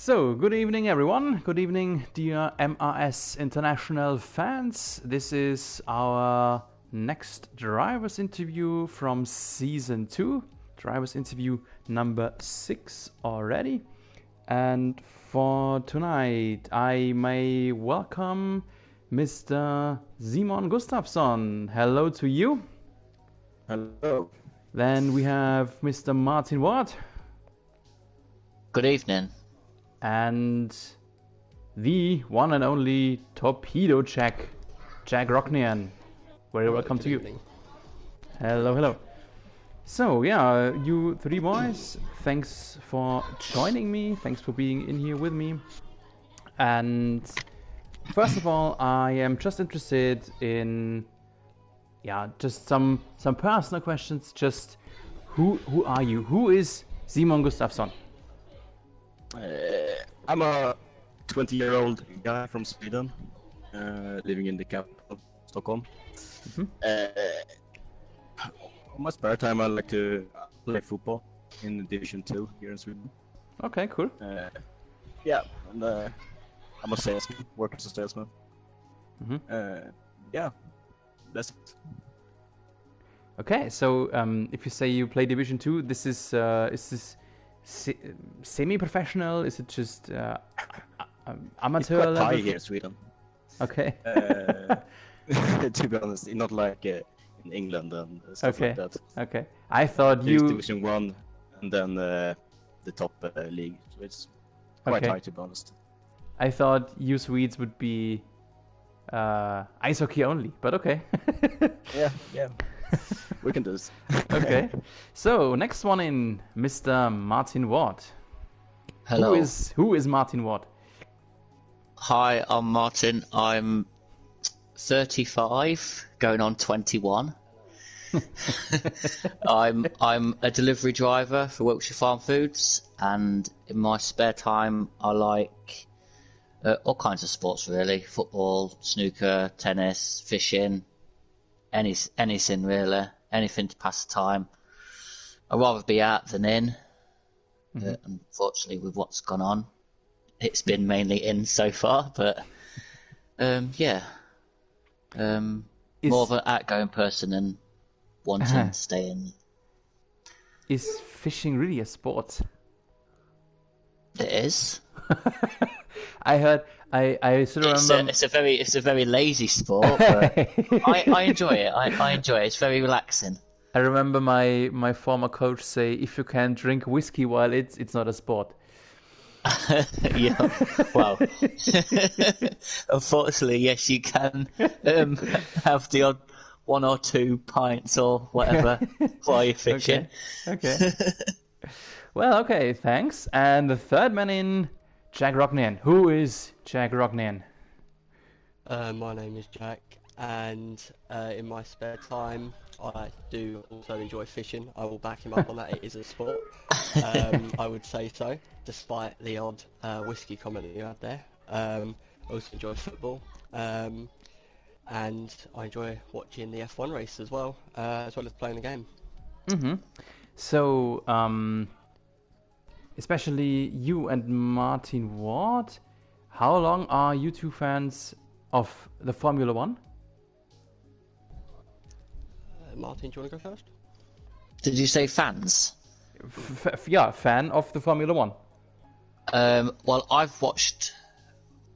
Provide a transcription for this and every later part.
So, good evening, everyone. Good evening, dear MRS International fans. This is our next driver's interview from Season 2. Driver's interview number 6 already. And for tonight, I may welcome Mr. Simon Gustavsson. Hello to you. Hello. Then we have Mr. Martin Ward. Good evening. And the one and only Torpedo Jack Rocknean. Very welcome to you. Hello, hello. So, yeah, you three boys, thanks for joining me. Thanks for being in here with me. And first of all, I am just interested in, just some personal questions. Just who are you? Who is Simon Gustavsson? I'm a 20-year-old guy from Sweden, living in the capital, Stockholm. On my spare time, I like to play football in Division 2 here in Sweden. Okay, cool. And I'm a salesman, work as a salesman. That's it. Okay, so if you say you play Division 2, this is this semi-professional? Is it just amateur it's quite level? high here in Sweden. Okay. To be honest, not like in England and stuff like that. Okay. I thought There's you Division 1 and then the top league, so it's quite high to be honest. I thought you Swedes would be ice hockey only, but okay. Yeah. We can do this. Okay. So, next one in, Mr. Martin Ward. Hello. Who is Martin Ward? Hi, I'm Martin. I'm 35, going on 21. I'm a delivery driver for Wiltshire Farm Foods, and in my spare time I like all kinds of sports really. Football, snooker, tennis, fishing, anything really. Anything to pass the time. I'd rather be out than in. But unfortunately, with what's gone on, it's been mainly in so far. But more of an outgoing person and wanting to stay in. Is fishing really a sport? It is. I heard. I sort of remember. It's a very lazy sport, but I enjoy it. I enjoy it. It's very relaxing. I remember my former coach say, if you can drink whiskey while it's not a sport. Yeah. Well, unfortunately, yes, you can have the odd 1 or 2 pints or whatever while you're fishing. Okay. Well, okay, thanks. And the third man in, Jack Rocknean. Who is Jack Rocknean? My name is Jack, and in my spare time, I do also enjoy fishing. I will back him up on that. It is a sport. I would say so, despite the odd whiskey comment that you had there. I also enjoy football, and I enjoy watching the F1 race as well as playing the game. So, especially you and Martin Ward, how long are you two fans of the Formula One? Martin, do you want to go first? Did you say fans? Fan of the Formula One. Well, I've watched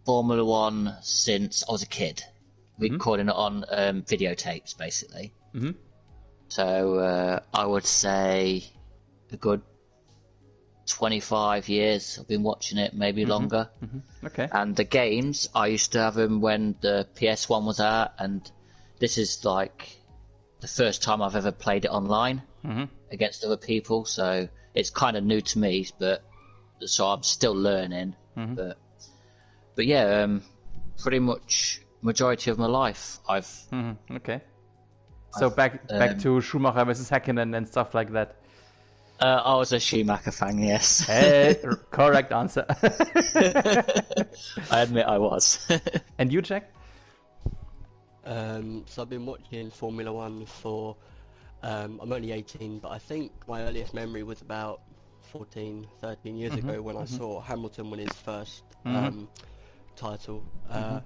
Formula One since I was a kid, recording it on videotapes, basically. So I would say a good 25 years I've been watching it, maybe longer. Okay. And the games, I used to have them when the PS1 was out, and this is like the first time I've ever played it online against other people, so it's kind of new to me, but so I'm still learning. But yeah, pretty much majority of my life I've Okay. So back to Schumacher versus Häkkinen and stuff like that. I was a Schumacher fan, yes. Correct answer. I admit I was. And you, Jack? So I've been watching Formula One for, I'm only 18, but I think my earliest memory was about 14, 13 years Mm-hmm. ago when I saw Hamilton win his first title. That's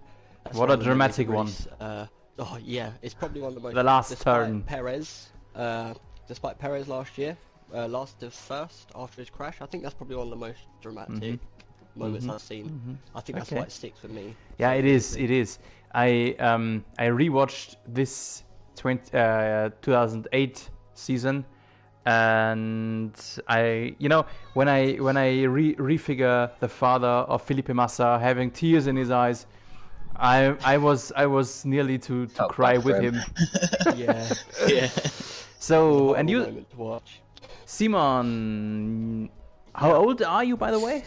What one a of the memories dramatic that one. oh yeah, it's probably one of the most. The last despite turn. Perez, despite Perez last year, last to first after his crash, I think that's probably one of the most dramatic moments I've seen. I think that's Okay. why it sticks with me. Yeah, so it is. vividly. It is. I rewatched this 2008 season, and when I refigure the father of Felipe Massa having tears in his eyes, I was nearly to Felt cry bad for with him. him. Yeah, Yeah. So, and horrible you, moment to watch. Simon, how old are you, by the way?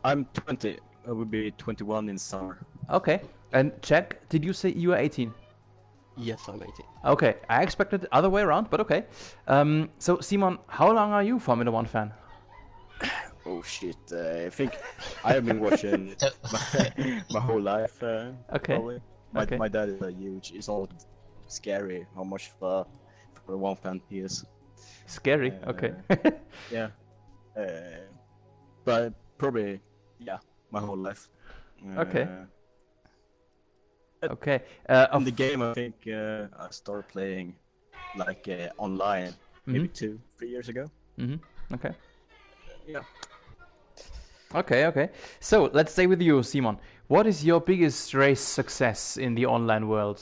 I'm 20. I will be 21 in summer. Okay. And Jack, did you say you are 18? Yes, I'm 18. Okay, I expected the other way around, but okay. So, Simon, how long are you Formula One fan? Oh shit! I think I have been watching my whole life. Okay. Probably. Okay. My dad is a huge. It's all scary how much for one fan he is. Scary. Okay. Yeah. But probably my whole life. Okay. Okay. In the game, I think I started playing like online maybe 2-3 years ago. Okay. Yeah. Okay. So let's stay with you, Simon. What is your biggest race success in the online world?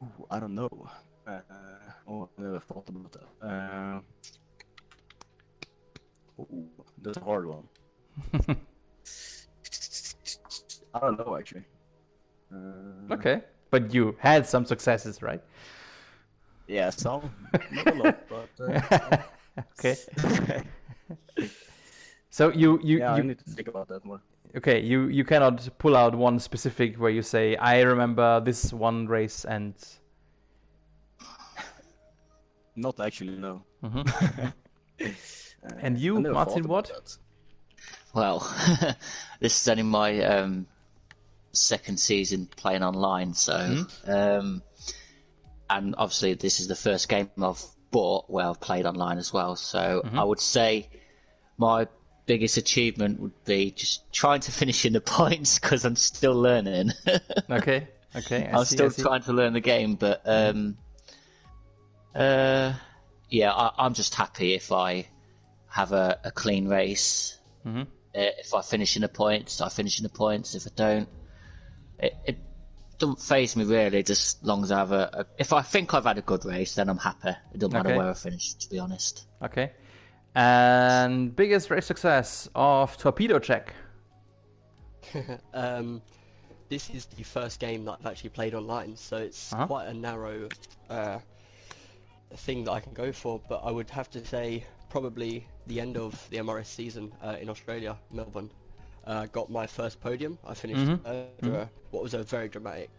Ooh, I don't know. I never thought about that. Ooh, that's a hard one. I don't know actually. Okay. But you had some successes, right? Yeah, some, not a lot, but. Okay. So you I need to think about that more. okay, you cannot pull out one specific where you say, I remember this one race and... Not actually, no. And you, I never Martin, thought what? about that. Well, this is only my second season playing online, so and obviously this is the first game I've bought where I've played online as well. So I would say my biggest achievement would be just trying to finish in the points because I'm still learning. Okay. I'm still trying to learn the game, but I'm just happy if I have a clean race. If I finish in the points, I finish in the points. If I don't, it doesn't faze me really. Just as long as I have if I think I've had a good race, then I'm happy. It doesn't matter where I finish, to be honest. Okay. And biggest race success of Torpedo Check? This is the first game that I've actually played online, so it's quite a narrow thing that I can go for, but I would have to say probably the end of the MRS season in Australia, Melbourne. Got my first podium. I finished what was a very dramatic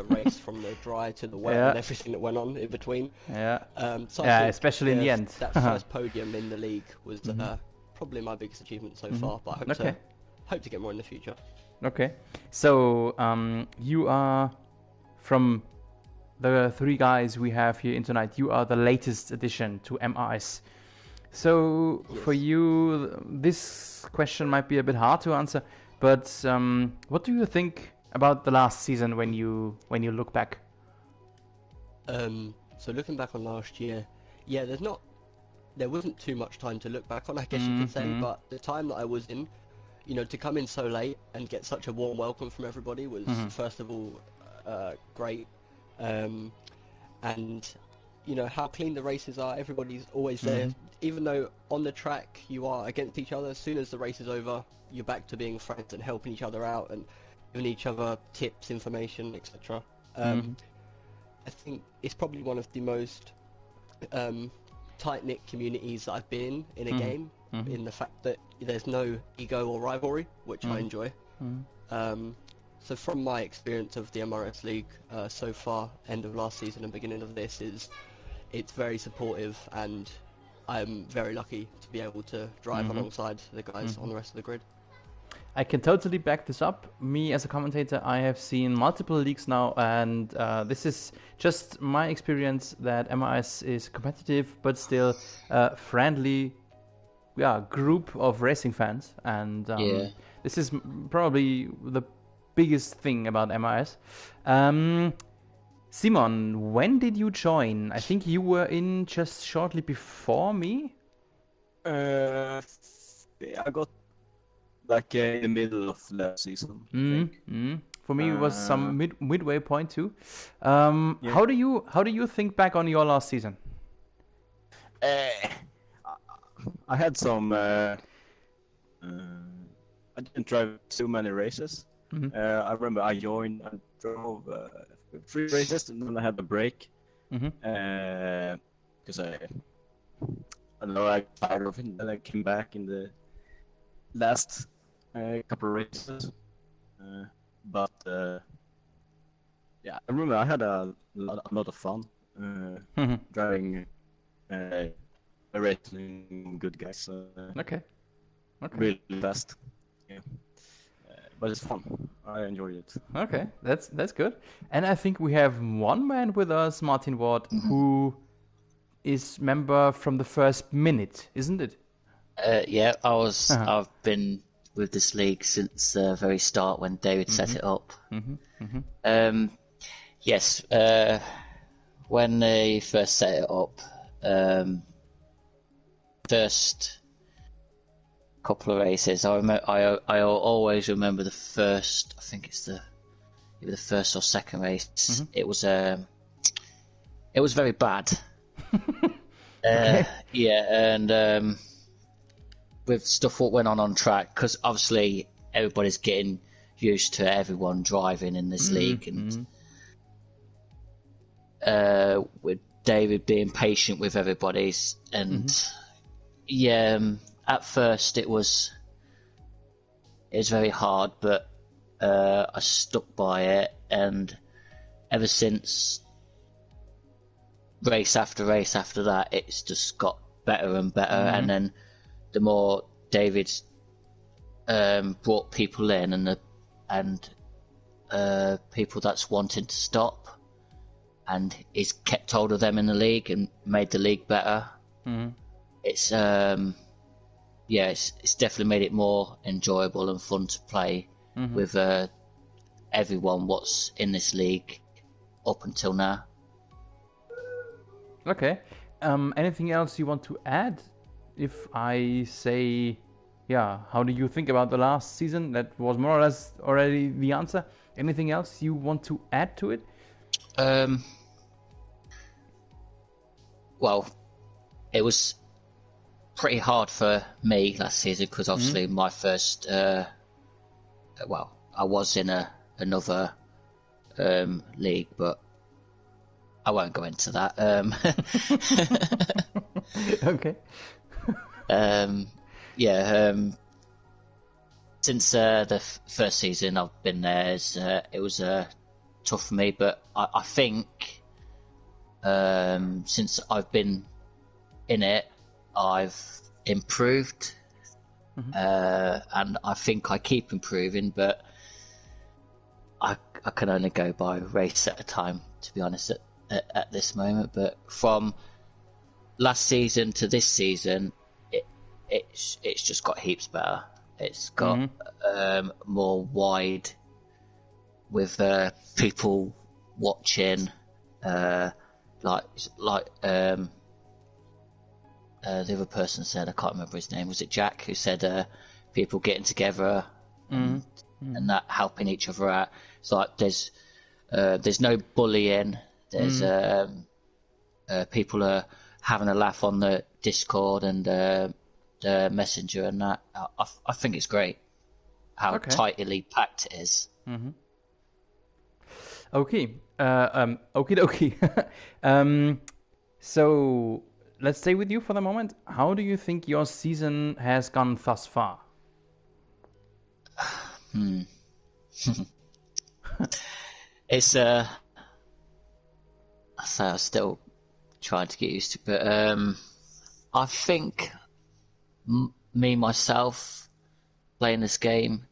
race from the dry to the wet and everything that went on in between. Yeah. So I think especially in the end. That first podium in the league was probably my biggest achievement so far, but I hope to get more in the future. Okay. So you are, from the three guys we have here in tonight, you are the latest addition to MRS. So for you, this question might be a bit hard to answer, but what do you think about the last season when you look back? So looking back on last year, there wasn't too much time to look back on, I guess you could say, but the time that I was in, to come in so late and get such a warm welcome from everybody was first of all great, and how clean the races are. Everybody's always there, even though on the track you are against each other. As soon as the race is over, you're back to being friends and helping each other out and giving each other tips, information, etc. I think it's probably one of the most tight-knit communities that I've been in a game, in the fact that there's no ego or rivalry, which I enjoy. So from my experience of the MRS League so far, end of last season and beginning of this, it's very supportive, and I'm very lucky to be able to drive alongside the guys on the rest of the grid. I can totally back this up. Me as a commentator, I have seen multiple leagues now, and this is just my experience that MIS is competitive but still friendly, group of racing fans, and this is probably the biggest thing about MIS. Simon, when did you join? I think you were in just shortly before me. I got like in the middle of last season. I think. For me, it was some midway point too. Yeah. How do you think back on your last season? I had some. I didn't drive too many races. I remember I drove 3 races, and then I had a break because I don't know, I got tired of it, and then I came back in the last couple of races. But yeah, I remember I had a lot of fun driving racing good guys. Okay. Really fast. Yeah. But it's fun. I enjoyed it. Okay, that's good. And I think we have one man with us, Martin Ward, who is member from the first minute, isn't it? Yeah, I've been with this league since the very start when David set it up. Yes, when they first set it up, first couple of races, I always remember the first. I think it's either the first or second race. It was very bad. Yeah, and with stuff what went on track, because obviously everybody's getting used to everyone driving in this league, and with David being patient with everybody's, and at first it was very hard, but I stuck by it, and ever since race after race after that, it's just got better and better, and then the more David's brought people in, and people that's wanting to stop, and he's kept hold of them in the league and made the league better. It's it's definitely made it more enjoyable and fun to play with everyone what's in this league up until now. Okay. Anything else you want to add? If I say, how do you think about the last season? That was more or less already the answer. Anything else you want to add to it? Well, it was pretty hard for me last season because obviously my first, I was in another league, but I won't go into that. Okay. Since the first season I've been there, it was tough for me, but I think since I've been in it, I've improved, and I think I keep improving, but I can only go by race at a time, to be honest, at this moment. But from last season to this season, it's just got heaps better. It's got more wide with people watching, the other person said, I can't remember his name, was it Jack, who said people getting together and that helping each other out. It's like there's no bullying, there's people are having a laugh on the Discord and the Messenger and that. I think it's great how tightly packed it is. Okay. Okie dokie. So let's stay with you for the moment. How do you think your season has gone thus far? It's I I'm still trying to get used to, but I think me myself playing this game,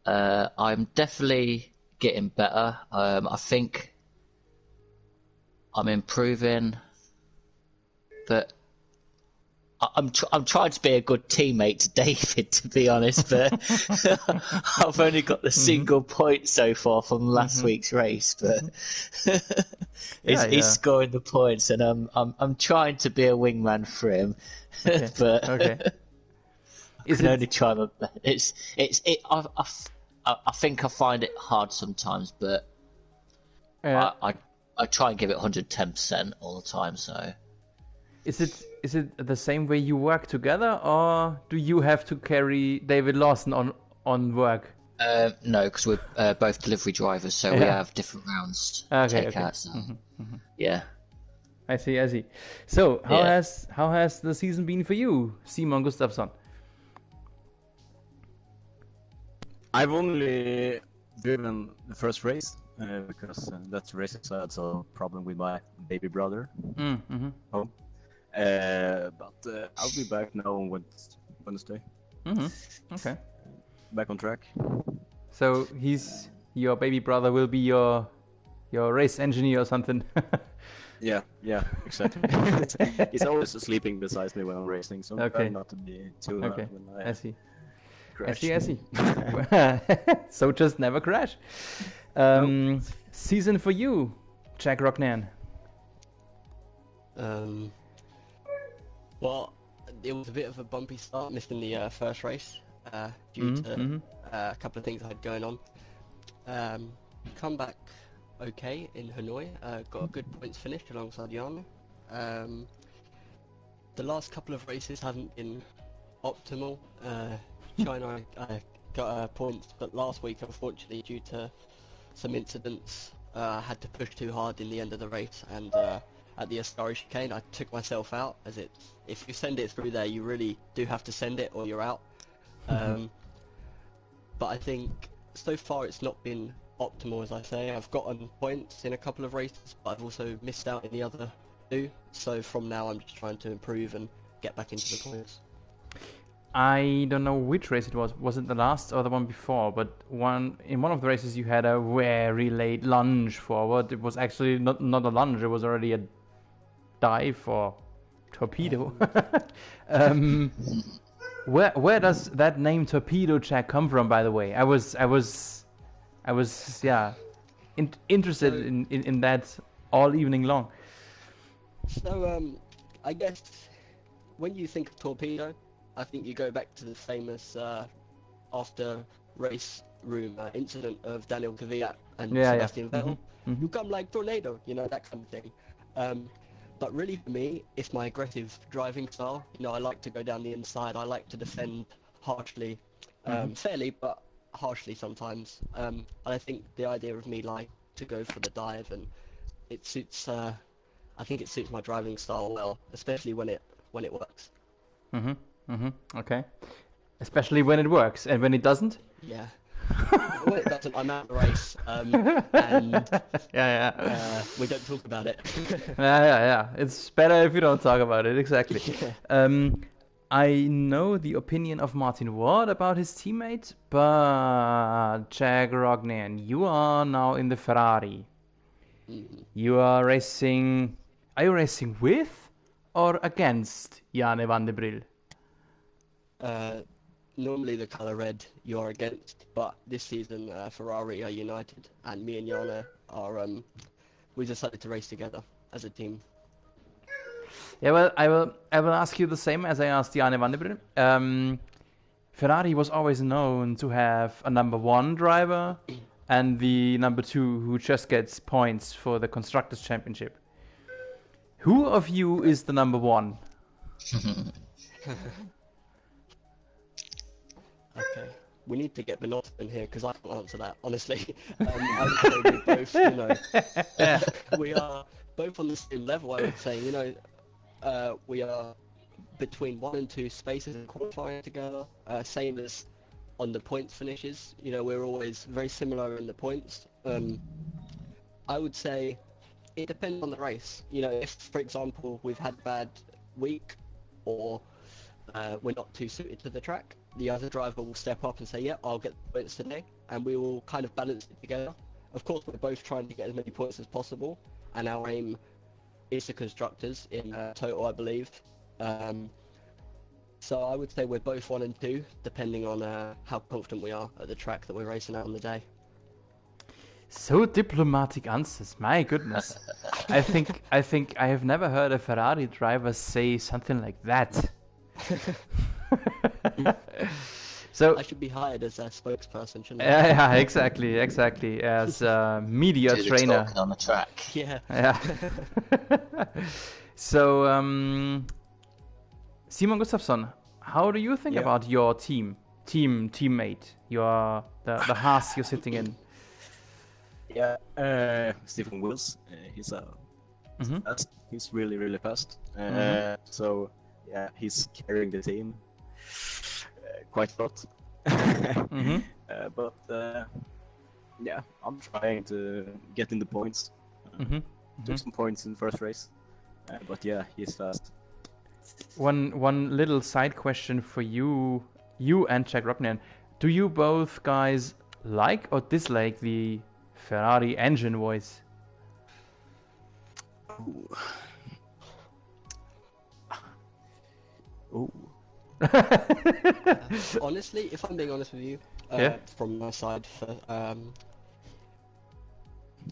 I'm definitely getting better. I think I'm improving, but I'm trying to be a good teammate to David, to be honest. But I've only got the single point so far from last week's race. But he's scoring the points, and I'm trying to be a wingman for him. Okay. But Okay. I can only try my best. I think I find it hard sometimes, but I try and give it 110% all the time. So Is it the same way you work together, or do you have to carry David Lawson on work? no, because we're both delivery drivers, so we have different rounds to take out. So yeah. I see. So how has the season been for you, Simon Gustavsson? I've only driven the first race because that's racing, so I had some problem with my baby brother. Home. But I'll be back now on Wednesday. Okay. Back on track. So your baby brother will be your race engineer or something. Yeah, exactly. He's always sleeping beside me when I'm racing, so I'm trying not to be too loud when I see. crash. I see. So just never crash. Season for you, Jack Rocknean. Well, it was a bit of a bumpy start, missing the first race due to a couple of things I had going on. Come back okay in Hanoi, got a good points finish alongside Yana. The last couple of races haven't been optimal. China, I got points, but last week, unfortunately, due to some incidents, I had to push too hard in the end of the race, and at the Ascari chicane, I took myself out, as if you send it through there, you really do have to send it or you're out. But I think so far it's not been optimal, as I say. I've gotten points in a couple of races, but I've also missed out in the other two. So from now, I'm just trying to improve and get back into the points. I don't know which race it was. Was it the last or the one before? But in one of the races, you had a very late lunge forward. It was actually not a lunge. It was already a dive or torpedo. Where does that name Torpedo Jack come from? By the way, I was interested in that all evening long. So I guess when you think of torpedo, I think you go back to the famous after race room incident of Daniel Kvyat and Sebastian Vettel. You come like tornado, that kind of thing. But really for me, it's my aggressive driving style. I like to go down the inside. I like to defend harshly, fairly, but harshly sometimes. And I think the idea of me like to go for the dive, and it suits. I think it suits my driving style well, especially when it works. Okay. Especially when it works, and when it doesn't. Yeah. When it doesn't, I'm out of the race, and we don't talk about it. Yeah. It's better if you don't talk about it. Exactly. I know the opinion of Martin Ward about his teammate, but Jack Rocknean, you are now in the Ferrari. You are racing. Are you racing with or against Jane van der Brill? Normally the colour red you're against, but this season Ferrari are united, and me and Jana are we decided to race together as a team. Yeah, well, I will ask you the same as I asked Jane van der Brill. Ferrari was always known to have a number one driver and the number two who just gets points for the Constructors' Championship. Who of you is the number one? Okay, we need to get Benotto in here because I can't answer that, honestly. I would say we both, we are both on the same level, I would say. We are between 1 and 2 spaces in qualifying together, same as on the points finishes. We're always very similar in the points. I would say it depends on the race. If, for example, we've had a bad week or we're not too suited to the track, the other driver will step up and say, yeah, I'll get the points today, and we will kind of balance it together. Of course, we're both trying to get as many points as possible, and our aim is the constructors in total, I believe. So I would say we're both 1 and 2, depending on how confident we are at the track that we're racing out on the day. So diplomatic answers, my goodness. I think I have never heard a Ferrari driver say something like that. So I should be hired as a spokesperson, shouldn't I? yeah, exactly, as a media Do the trainer. talking on the track. Yeah. Yeah. So, Simon Gustavsson, how do you think about your teammate, the Haas you're sitting in? Yeah, Stephen Wills, he's fast. He's really, really fast. So yeah, he's carrying the team quite a lot. But yeah, I'm trying to get in the points. Took some points in the first race, but yeah, he's fast. One little side question for you and Jack Rocknean. Do you both guys like or dislike the Ferrari engine voice? Ooh. Honestly, if I'm being honest with you, from my side,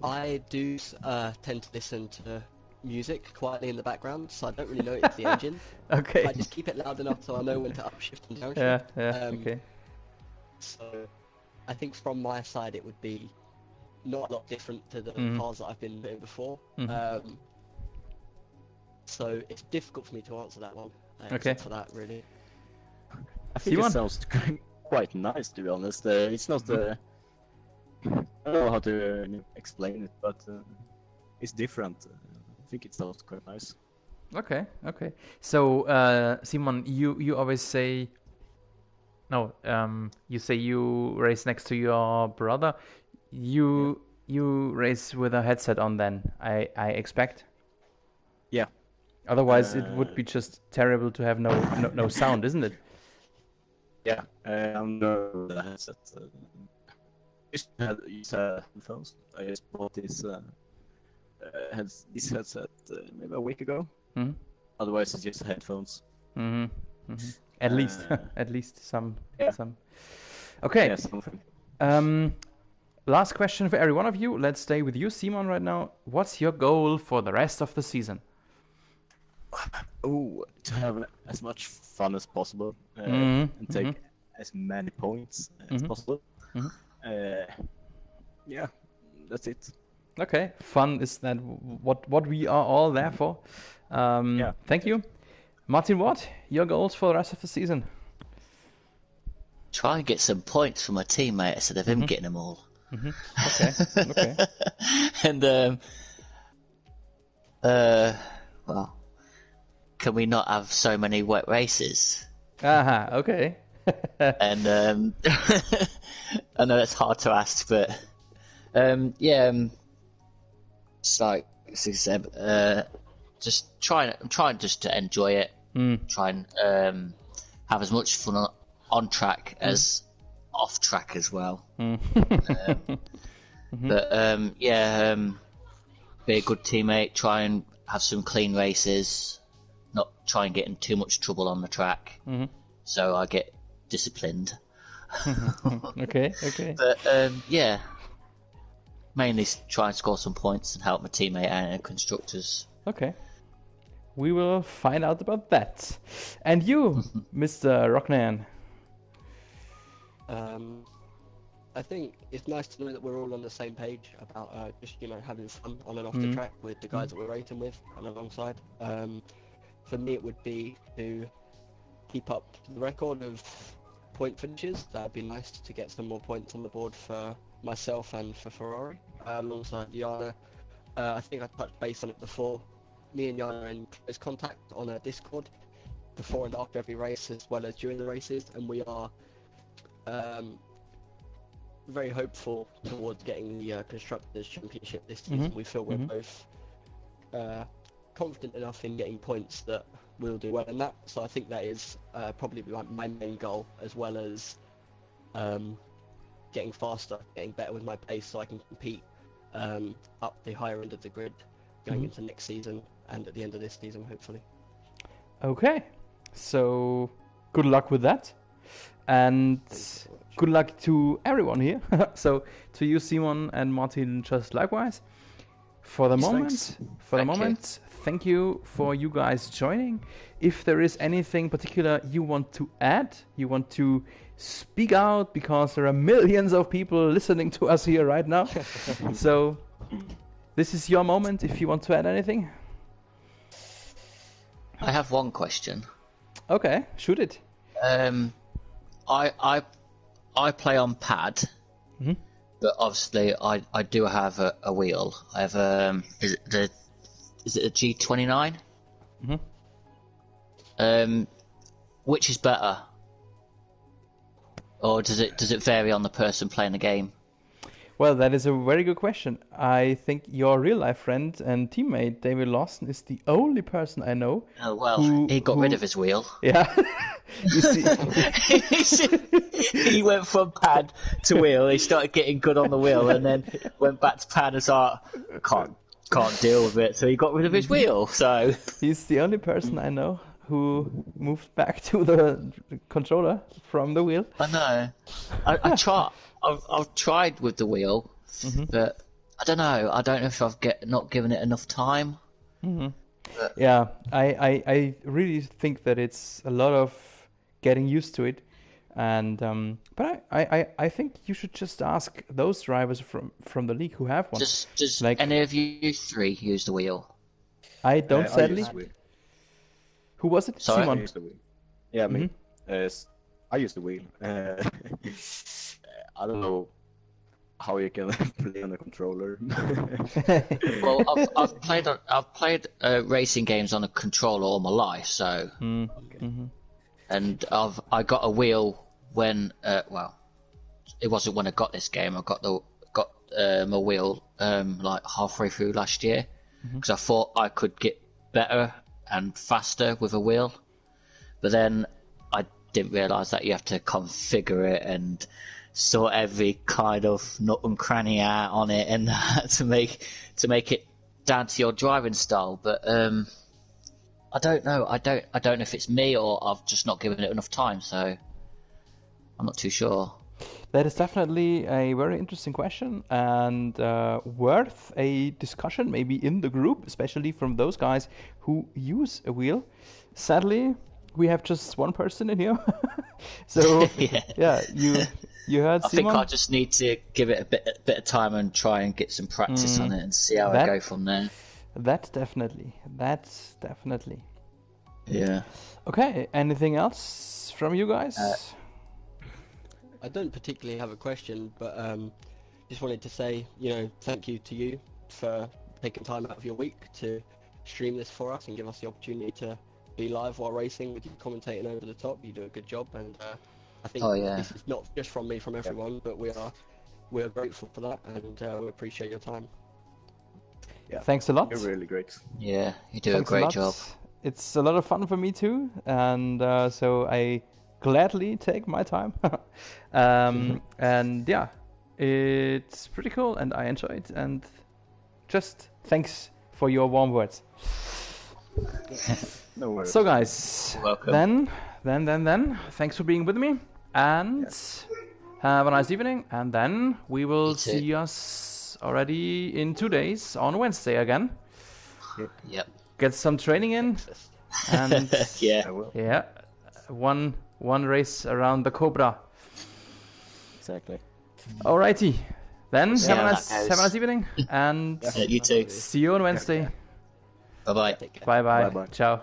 I do tend to listen to music quietly in the background, so I don't really notice the engine. Okay. I just keep it loud enough so I know when to upshift and downshift. Okay. So I think from my side it would be not a lot different to the cars that I've been in before. So it's difficult for me to answer that one. Except for that, really. I think it sounds quite nice, to be honest. It's not I don't know how to explain it, but it's different. I think it sounds quite nice. Okay. So, Simon, you always say, no, you say you race next to your brother. You race with a headset on, then I expect. Yeah. Otherwise, it would be just terrible to have no sound, isn't it? Yeah, I'm the headset. Used to use headphones. I just bought this headset maybe a week ago. Otherwise, it's just headphones. At least some. Okay. Yeah, something. Last question for every one of you. Let's stay with you, Simon, right now. What's your goal for the rest of the season? To have as much fun as possible and take as many points as possible. Yeah, that's it. Okay, fun is that what we are all there for. Thank you. Martin, what your goals for the rest of the season? Try and get some points from my teammate instead of him getting them all. Okay. And well, can we not have so many wet races? Okay. And I know it's hard to ask, but it's like as I said, just trying just to enjoy it. Try and have as much fun on track as off track as well. But be a good teammate. Try and have some clean races. Not try and get in too much trouble on the track. So I get disciplined. Okay. But mainly try and score some points and help my teammate and constructors. Okay. We will find out about that. And you, Mr. Rocknean? I think it's nice to know that we're all on the same page about just having fun on and off the track with the guys that we're racing with and alongside. For me, it would be to keep up the record of point finishes. That'd be nice to get some more points on the board for myself and for Ferrari. Alongside Jana, I think I touched base on it before. Me and Jana are in close contact on a Discord before and after every race, as well as during the races, and we are very hopeful towards getting the Constructors' Championship this season. We feel we're both confident enough in getting points that we'll do well in that. So I think that is probably my main goal, as well as getting faster, getting better with my pace, so I can compete up the higher end of the grid going into next season and at the end of this season, hopefully. Okay, so good luck with that, and good luck to everyone here. So to you, Simon, and Martin, just likewise. For the moment, thank you for you guys joining. If there is anything particular you want to add, you want to speak out, because there are millions of people listening to us here right now. So this is your moment if you want to add anything. I have one question. Okay, shoot it. I play on pad, but obviously I do have a wheel. I have is it a G29? Which is better, or does it vary on the person playing the game? Well, that is a very good question. I think your real-life friend and teammate, David Lawson, is the only person I know. Oh, well, he got rid of his wheel. Yeah. You see... He went from pad to wheel, he started getting good on the wheel, and then went back to pad and thought, can't deal with it, so he got rid of his wheel. So he's the only person I know who moved back to the controller from the wheel. I know. I've tried with the wheel, but I don't know. I don't know if I've not given it enough time. But... Yeah, I really think that it's a lot of getting used to it, and but I think you should just ask those drivers from the league who have one. Does like, any of you three use the wheel? I don't, sadly. Who was it? Sorry? Simon. I use the wheel. Yeah, me. I use the wheel. I don't know how you can play on a controller. Well, I've played racing games on a controller all my life, so and I got a wheel when well, it wasn't when I got this game. I got my wheel like halfway through last year, because I thought I could get better and faster with a wheel, but then I didn't realise that you have to configure it and sort every kind of nut and cranny out on it and that to make it down to your driving style. But I don't know. I don't know if it's me or I've just not given it enough time. So I'm not too sure. That is definitely a very interesting question, and worth a discussion maybe in the group, especially from those guys who use a wheel. Sadly, we have just one person in here. So yeah, you heard I Simon? think I just need to give it a bit of time and try and get some practice on it and see how I go from there. That's definitely. Yeah. Okay, anything else from you guys? I don't particularly have a question, but just wanted to say, thank you to you for taking time out of your week to stream this for us and give us the opportunity to be live while racing with you commentating over the top. You do a good job, and I think this is not just from me, from everyone, but we are grateful for that, and we appreciate your time. Yeah, thanks a lot. You're really great. Yeah, you do a great job. It's a lot of fun for me too, and so I gladly take my time. And yeah, it's pretty cool, and I enjoy it. And just thanks for your warm words. No worries. So guys, welcome. Then, thanks for being with me, and have a nice evening. And then we will see us already in 2 days on Wednesday again. Yep. Get some training in, and yeah, one race around the Cobra. Exactly. Alrighty, then have a nice evening, and you too. see you on Wednesday. Bye bye. Bye bye. Ciao.